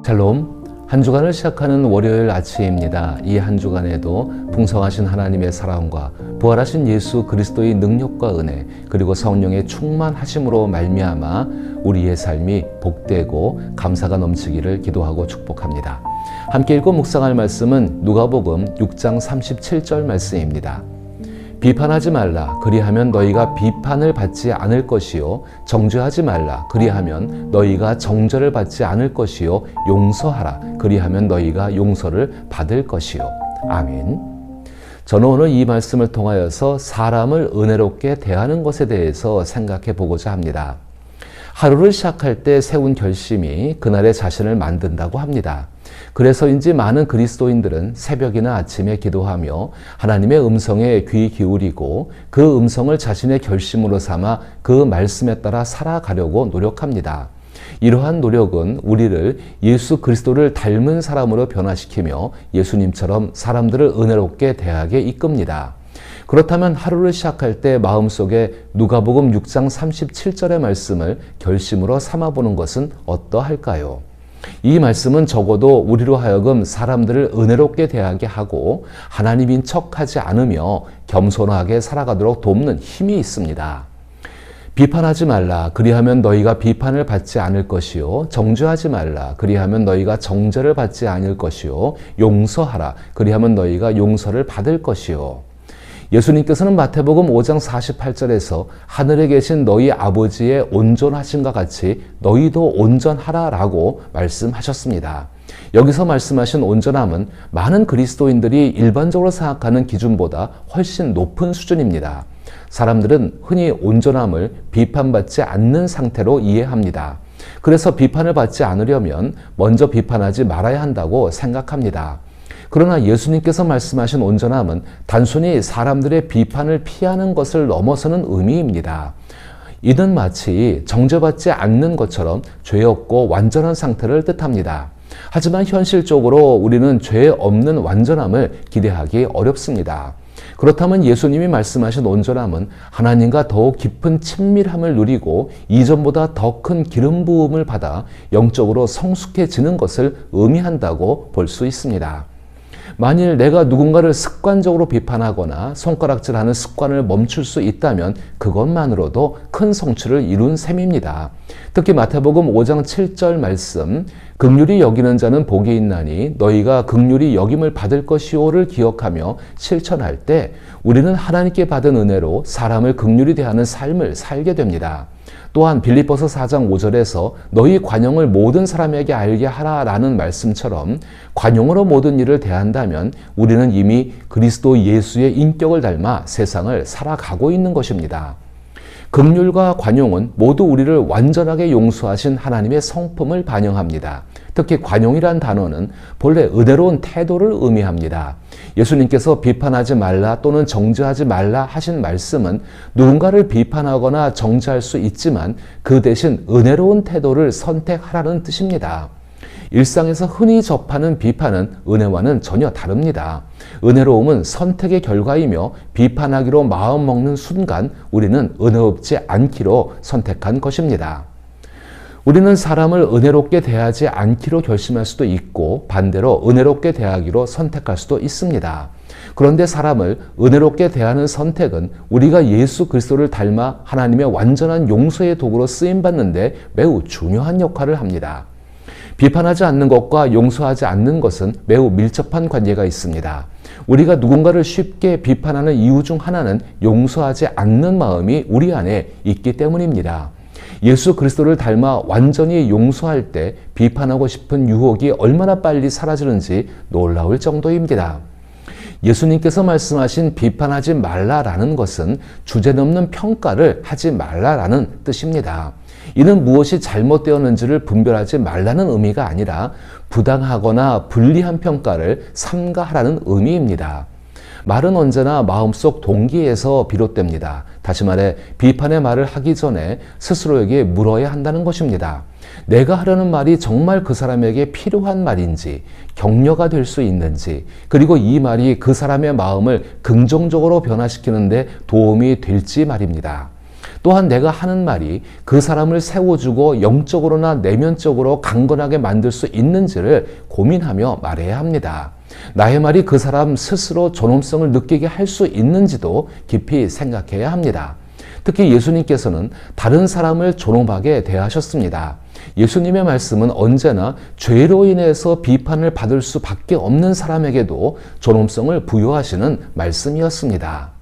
샬롬, 한 주간을 시작하는 월요일 아침입니다. 이 한 주간에도 풍성하신 하나님의 사랑과 부활하신 예수 그리스도의 능력과 은혜 그리고 성령의 충만하심으로 말미암아 우리의 삶이 복되고 감사가 넘치기를 기도하고 축복합니다. 함께 읽고 묵상할 말씀은 누가복음 6장 37절 말씀입니다. 비판하지 말라. 그리하면 너희가 비판을 받지 않을 것이요. 정죄하지 말라. 그리하면 너희가 정죄를 받지 않을 것이요. 용서하라. 그리하면 너희가 용서를 받을 것이요. 아멘. 저는 오늘 이 말씀을 통하여서 사람을 은혜롭게 대하는 것에 대해서 생각해 보고자 합니다. 하루를 시작할 때 세운 결심이 그날의 자신을 만든다고 합니다. 그래서인지 많은 그리스도인들은 새벽이나 아침에 기도하며 하나님의 음성에 귀 기울이고 그 음성을 자신의 결심으로 삼아 그 말씀에 따라 살아가려고 노력합니다. 이러한 노력은 우리를 예수 그리스도를 닮은 사람으로 변화시키며 예수님처럼 사람들을 은혜롭게 대하게 이끕니다. 그렇다면 하루를 시작할 때 마음속에 누가복음 6장 37절의 말씀을 결심으로 삼아보는 것은 어떠할까요? 이 말씀은 적어도 우리로 하여금 사람들을 은혜롭게 대하게 하고 하나님인 척하지 않으며 겸손하게 살아가도록 돕는 힘이 있습니다. 비판하지 말라. 그리하면 너희가 비판을 받지 않을 것이요. 정죄하지 말라. 그리하면 너희가 정죄를 받지 않을 것이요. 용서하라. 그리하면 너희가 용서를 받을 것이요. 예수님께서는 마태복음 5장 48절에서 하늘에 계신 너희 아버지의 온전하심과 같이 너희도 온전하라 라고 말씀하셨습니다. 여기서 말씀하신 온전함은 많은 그리스도인들이 일반적으로 생각하는 기준보다 훨씬 높은 수준입니다. 사람들은 흔히 온전함을 비판받지 않는 상태로 이해합니다. 그래서 비판을 받지 않으려면 먼저 비판하지 말아야 한다고 생각합니다. 그러나 예수님께서 말씀하신 온전함은 단순히 사람들의 비판을 피하는 것을 넘어서는 의미입니다. 이는 마치 정죄받지 않는 것처럼 죄 없고 완전한 상태를 뜻합니다. 하지만 현실적으로 우리는 죄 없는 완전함을 기대하기 어렵습니다. 그렇다면 예수님이 말씀하신 온전함은 하나님과 더욱 깊은 친밀함을 누리고 이전보다 더 큰 기름 부음을 받아 영적으로 성숙해지는 것을 의미한다고 볼 수 있습니다. 만일 내가 누군가를 습관적으로 비판하거나 손가락질하는 습관을 멈출 수 있다면 그것만으로도 큰 성취를 이룬 셈입니다. 특히 마태복음 5장 7절 말씀, 긍휼히 여기는 자는 복이 있나니 너희가 긍휼히 여김을 받을 것이오를 기억하며 실천할 때 우리는 하나님께 받은 은혜로 사람을 긍휼히 대하는 삶을 살게 됩니다. 또한 빌립보서 4장 5절에서 너희 관용을 모든 사람에게 알게 하라라는 말씀처럼 관용으로 모든 일을 대한다면 우리는 이미 그리스도 예수의 인격을 닮아 세상을 살아가고 있는 것입니다. 긍휼과 관용은 모두 우리를 완전하게 용서하신 하나님의 성품을 반영합니다. 특히 관용이란 단어는 본래 은혜로운 태도를 의미합니다. 예수님께서 비판하지 말라 또는 정죄하지 말라 하신 말씀은 누군가를 비판하거나 정죄할 수 있지만 그 대신 은혜로운 태도를 선택하라는 뜻입니다. 일상에서 흔히 접하는 비판은 은혜와는 전혀 다릅니다. 은혜로움은 선택의 결과이며 비판하기로 마음먹는 순간 우리는 은혜롭지 않기로 선택한 것입니다. 우리는 사람을 은혜롭게 대하지 않기로 결심할 수도 있고 반대로 은혜롭게 대하기로 선택할 수도 있습니다. 그런데 사람을 은혜롭게 대하는 선택은 우리가 예수 그리스도를 닮아 하나님의 완전한 용서의 도구로 쓰임받는데 매우 중요한 역할을 합니다. 비판하지 않는 것과 용서하지 않는 것은 매우 밀접한 관계가 있습니다. 우리가 누군가를 쉽게 비판하는 이유 중 하나는 용서하지 않는 마음이 우리 안에 있기 때문입니다. 예수 그리스도를 닮아 완전히 용서할 때 비판하고 싶은 유혹이 얼마나 빨리 사라지는지 놀라울 정도입니다. 예수님께서 말씀하신 비판하지 말라라는 것은 주제넘는 평가를 하지 말라라는 뜻입니다. 이는 무엇이 잘못되었는지를 분별하지 말라는 의미가 아니라 부당하거나 불리한 평가를 삼가하라는 의미입니다. 말은 언제나 마음속 동기에서 비롯됩니다. 다시 말해 비판의 말을 하기 전에 스스로에게 물어야 한다는 것입니다. 내가 하려는 말이 정말 그 사람에게 필요한 말인지, 격려가 될 수 있는지, 그리고 이 말이 그 사람의 마음을 긍정적으로 변화시키는 데 도움이 될지 말입니다. 또한 내가 하는 말이 그 사람을 세워주고 영적으로나 내면적으로 강건하게 만들 수 있는지를 고민하며 말해야 합니다. 나의 말이 그 사람 스스로 존엄성을 느끼게 할 수 있는지도 깊이 생각해야 합니다. 특히 예수님께서는 다른 사람을 존엄하게 대하셨습니다. 예수님의 말씀은 언제나 죄로 인해서 비판을 받을 수밖에 없는 사람에게도 존엄성을 부여하시는 말씀이었습니다.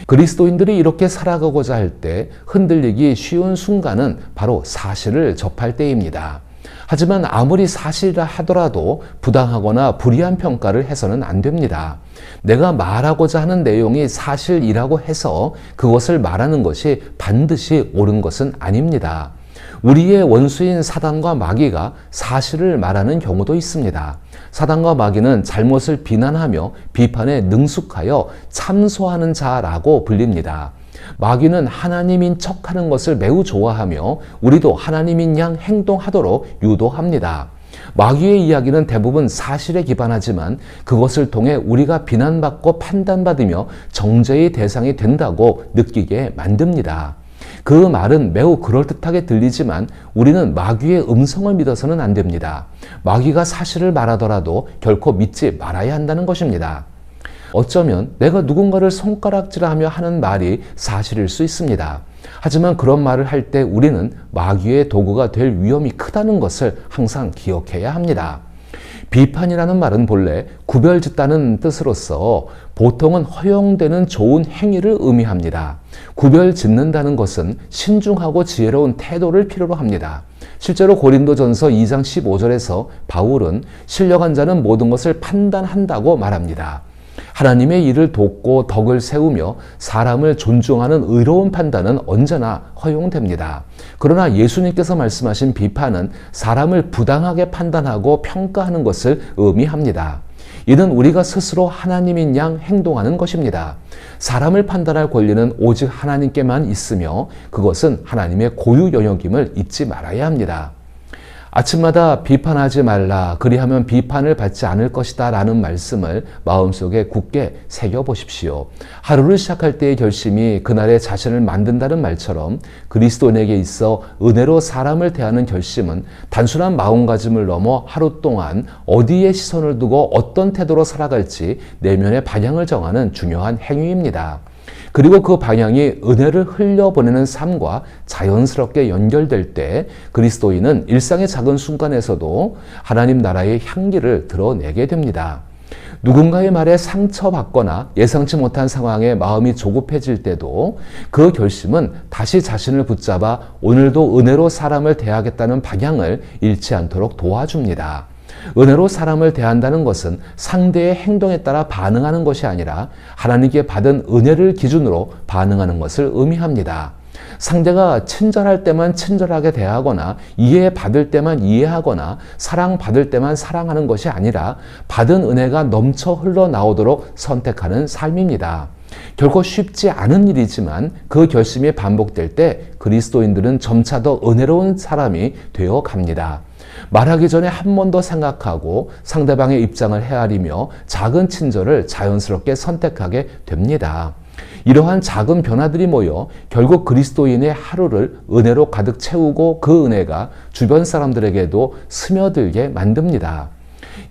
그리스도인들이 이렇게 살아가고자 할 때 흔들리기 쉬운 순간은 바로 사실을 접할 때입니다. 하지만 아무리 사실이라 하더라도 부당하거나 불이한 평가를 해서는 안 됩니다. 내가 말하고자 하는 내용이 사실이라고 해서 그것을 말하는 것이 반드시 옳은 것은 아닙니다. 우리의 원수인 사단과 마귀가 사실을 말하는 경우도 있습니다. 사단과 마귀는 잘못을 비난하며 비판에 능숙하여 참소하는 자라고 불립니다. 마귀는 하나님인 척하는 것을 매우 좋아하며 우리도 하나님인 양 행동하도록 유도합니다. 마귀의 이야기는 대부분 사실에 기반하지만 그것을 통해 우리가 비난받고 판단받으며 정죄의 대상이 된다고 느끼게 만듭니다. 그 말은 매우 그럴듯하게 들리지만 우리는 마귀의 음성을 믿어서는 안 됩니다. 마귀가 사실을 말하더라도 결코 믿지 말아야 한다는 것입니다. 어쩌면 내가 누군가를 손가락질하며 하는 말이 사실일 수 있습니다. 하지만 그런 말을 할 때 우리는 마귀의 도구가 될 위험이 크다는 것을 항상 기억해야 합니다. 비판이라는 말은 본래 구별짓다는 뜻으로서 보통은 허용되는 좋은 행위를 의미합니다. 구별짓는다는 것은 신중하고 지혜로운 태도를 필요로 합니다. 실제로 고린도전서 2장 15절에서 바울은 신령한 자는 모든 것을 판단한다고 말합니다. 하나님의 일을 돕고 덕을 세우며 사람을 존중하는 의로운 판단은 언제나 허용됩니다. 그러나 예수님께서 말씀하신 비판은 사람을 부당하게 판단하고 평가하는 것을 의미합니다. 이는 우리가 스스로 하나님인 양 행동하는 것입니다. 사람을 판단할 권리는 오직 하나님께만 있으며 그것은 하나님의 고유 영역임을 잊지 말아야 합니다. 아침마다 비판하지 말라, 그리하면 비판을 받지 않을 것이다 라는 말씀을 마음속에 굳게 새겨보십시오. 하루를 시작할 때의 결심이 그날의 자신을 만든다는 말처럼 그리스도인에게 있어 은혜로 사람을 대하는 결심은 단순한 마음가짐을 넘어 하루 동안 어디에 시선을 두고 어떤 태도로 살아갈지 내면의 방향을 정하는 중요한 행위입니다. 그리고 그 방향이 은혜를 흘려보내는 삶과 자연스럽게 연결될 때 그리스도인은 일상의 작은 순간에서도 하나님 나라의 향기를 드러내게 됩니다. 누군가의 말에 상처받거나 예상치 못한 상황에 마음이 조급해질 때도 그 결심은 다시 자신을 붙잡아 오늘도 은혜로 사람을 대하겠다는 방향을 잃지 않도록 도와줍니다. 은혜로 사람을 대한다는 것은 상대의 행동에 따라 반응하는 것이 아니라 하나님께 받은 은혜를 기준으로 반응하는 것을 의미합니다. 상대가 친절할 때만 친절하게 대하거나 이해받을 때만 이해하거나 사랑받을 때만 사랑하는 것이 아니라 받은 은혜가 넘쳐 흘러나오도록 선택하는 삶입니다. 결코 쉽지 않은 일이지만 그 결심이 반복될 때 그리스도인들은 점차 더 은혜로운 사람이 되어 갑니다. 말하기 전에 한 번 더 생각하고 상대방의 입장을 헤아리며 작은 친절을 자연스럽게 선택하게 됩니다. 이러한 작은 변화들이 모여 결국 그리스도인의 하루를 은혜로 가득 채우고 그 은혜가 주변 사람들에게도 스며들게 만듭니다.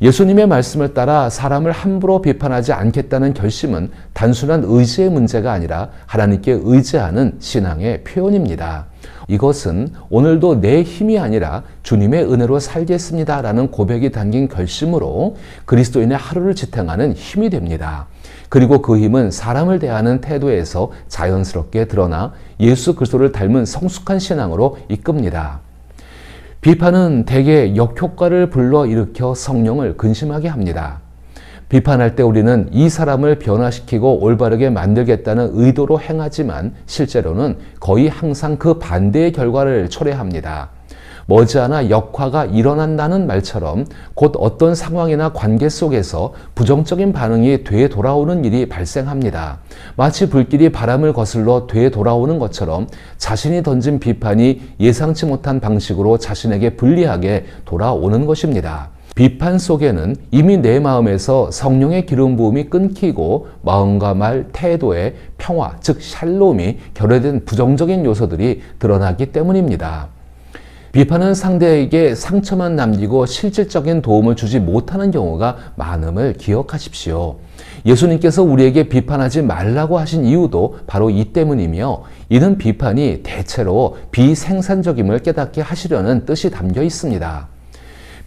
예수님의 말씀을 따라 사람을 함부로 비판하지 않겠다는 결심은 단순한 의지의 문제가 아니라 하나님께 의지하는 신앙의 표현입니다. 이것은 오늘도 내 힘이 아니라 주님의 은혜로 살겠습니다 라는 고백이 담긴 결심으로 그리스도인의 하루를 지탱하는 힘이 됩니다. 그리고 그 힘은 사람을 대하는 태도에서 자연스럽게 드러나 예수 그리스도를 닮은 성숙한 신앙으로 이끕니다. 비판은 대개 역효과를 불러일으켜 성령을 근심하게 합니다. 비판할 때 우리는 이 사람을 변화시키고 올바르게 만들겠다는 의도로 행하지만 실제로는 거의 항상 그 반대의 결과를 초래합니다. 머지않아 역화가 일어난다는 말처럼 곧 어떤 상황이나 관계 속에서 부정적인 반응이 되돌아오는 일이 발생합니다. 마치 불길이 바람을 거슬러 되돌아오는 것처럼 자신이 던진 비판이 예상치 못한 방식으로 자신에게 불리하게 돌아오는 것입니다. 비판 속에는 이미 내 마음에서 성령의 기름 부음이 끊기고 마음과 말, 태도의 평화, 즉 샬롬이 결여된 부정적인 요소들이 드러나기 때문입니다. 비판은 상대에게 상처만 남기고 실질적인 도움을 주지 못하는 경우가 많음을 기억하십시오. 예수님께서 우리에게 비판하지 말라고 하신 이유도 바로 이 때문이며, 이는 비판이 대체로 비생산적임을 깨닫게 하시려는 뜻이 담겨 있습니다.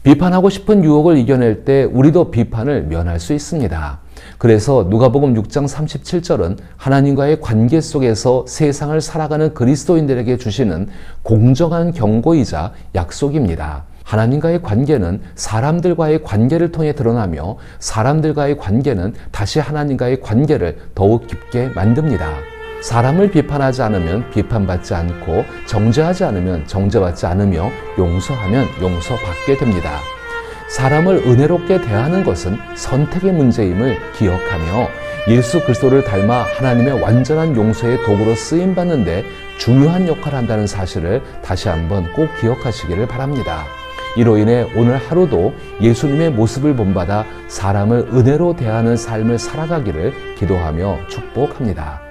비판하고 싶은 유혹을 이겨낼 때 우리도 비판을 면할 수 있습니다. 그래서 누가복음 6장 37절은 하나님과의 관계 속에서 세상을 살아가는 그리스도인들에게 주시는 공정한 경고이자 약속입니다. 하나님과의 관계는 사람들과의 관계를 통해 드러나며, 사람들과의 관계는 다시 하나님과의 관계를 더욱 깊게 만듭니다. 사람을 비판하지 않으면 비판받지 않고, 정죄하지 않으면 정죄받지 않으며, 용서하면 용서받게 됩니다. 사람을 은혜롭게 대하는 것은 선택의 문제임을 기억하며, 예수 그리스도를 닮아 하나님의 완전한 용서의 도구로 쓰임받는데 중요한 역할을 한다는 사실을 다시 한번 꼭 기억하시기를 바랍니다. 이로 인해 오늘 하루도 예수님의 모습을 본받아 사람을 은혜로 대하는 삶을 살아가기를 기도하며 축복합니다.